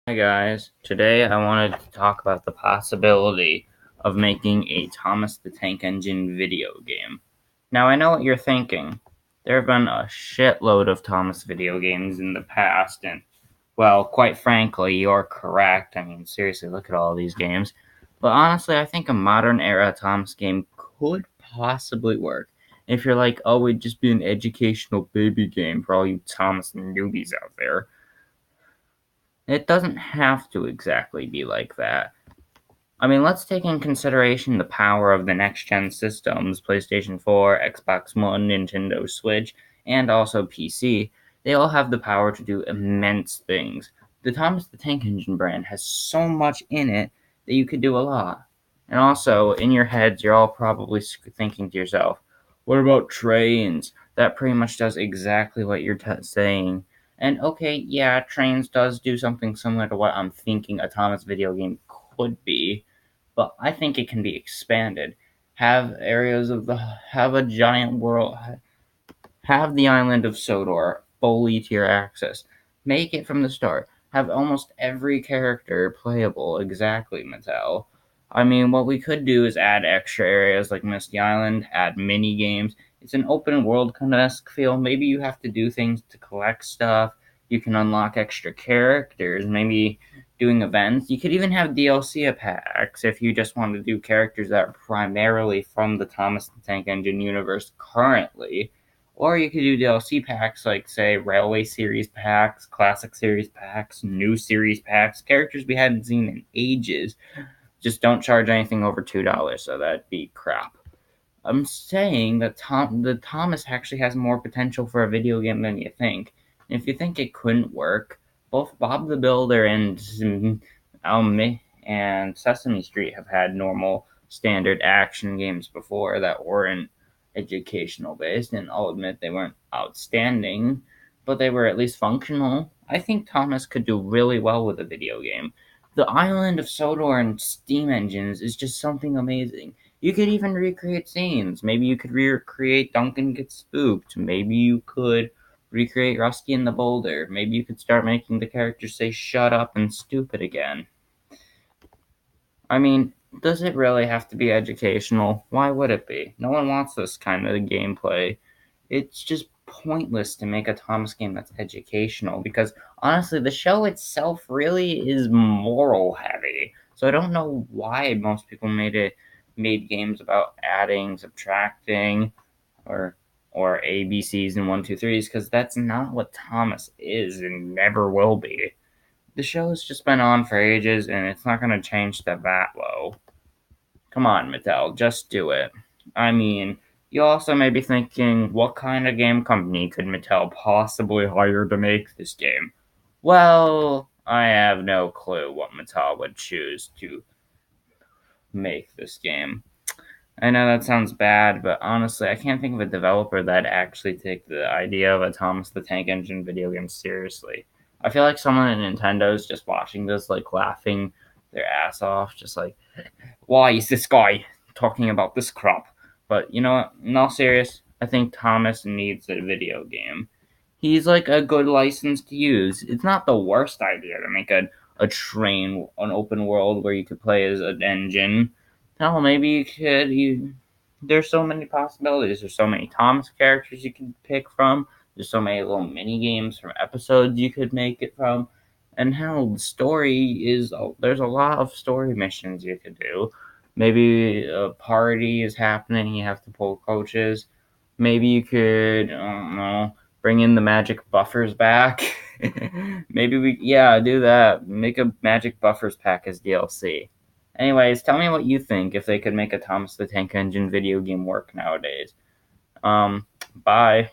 Hi guys, today I wanted to talk about the possibility of making a Thomas the Tank Engine video game. Now I know what you're thinking. There have been a shitload of Thomas video games in the past, and well, quite frankly, you're correct. I mean, seriously, look at all these games. But honestly, I think a modern era Thomas game could possibly work. If you're like, oh, it'd just be an educational baby game for all you Thomas newbies out there. It doesn't have to exactly be like that. I mean, let's take in consideration the power of the next gen systems PlayStation 4, Xbox One, Nintendo Switch, and also PC. They all have the power to do immense things. The Thomas the Tank Engine brand has so much in it that you could do a lot. And also, in your heads, you're all probably thinking to yourself, what about trains? That pretty much does exactly what you're saying. And okay, yeah, Trains does do something similar to what I'm thinking a Thomas video game could be, but I think it can be expanded. Have a giant world, have the island of Sodor fully tier access. Make it from the start. Have almost every character playable. Exactly, Mattel. I mean, what we could do is add extra areas like Misty Island, add mini games. It's an open world kind of feel. Maybe you have to do things to collect stuff. You can unlock extra characters. Maybe doing events. You could even have DLC packs if you just want to do characters that are primarily from the Thomas the Tank Engine universe currently, or you could do DLC packs like, say, Railway Series packs, Classic Series packs, New Series packs, characters we hadn't seen in ages. Just don't charge anything over $2, so that'd be crap. I'm saying that Thomas actually has more potential for a video game than you think. If you think it couldn't work, both Bob the Builder and Sesame Street have had normal standard action games before that weren't educational based, and I'll admit they weren't outstanding, but they were at least functional. I think Thomas could do really well with a video game. The island of Sodor and steam engines is just something amazing. You could even recreate scenes. Maybe you could recreate Duncan Gets Spooked. Maybe you could recreate Rusty and the Boulder. Maybe you could start making the characters say shut up and stupid again. I mean, does it really have to be educational? Why would it be? No one wants this kind of gameplay. It's just pointless to make a Thomas game that's educational because honestly, the show itself really is moral heavy. So I don't know why most people made games about adding, subtracting, or ABCs and 1, 2, 3s because that's not what Thomas is and never will be. The show has just been on for ages and it's not going to change to that low. Come on, Mattel, just do it. I mean, you also may be thinking, what kind of game company could Mattel possibly hire to make this game? Well, I have no clue what Mattel would choose to make this game. I know that sounds bad, but honestly, I can't think of a developer that actually take the idea of a Thomas the Tank Engine video game seriously. I feel like someone at Nintendo is just watching this, like laughing their ass off, just like, why is this guy talking about this crap? But you know what? In all serious, I think Thomas needs a video game. He's like a good license to use. It's not the worst idea to make an open world where you could play as an engine. Hell, maybe you could. There's so many possibilities. There's so many Thomas characters you can pick from. There's so many little mini games from episodes you could make it from. And hell, the story is there's a lot of story missions you could do. Maybe a party is happening, you have to pull coaches. Maybe you could, I don't know, bring in the magic buffers back. Maybe yeah, do that. Make a magic buffers pack as DLC. Anyways, tell me what you think if they could make a Thomas the Tank Engine video game work nowadays. Bye.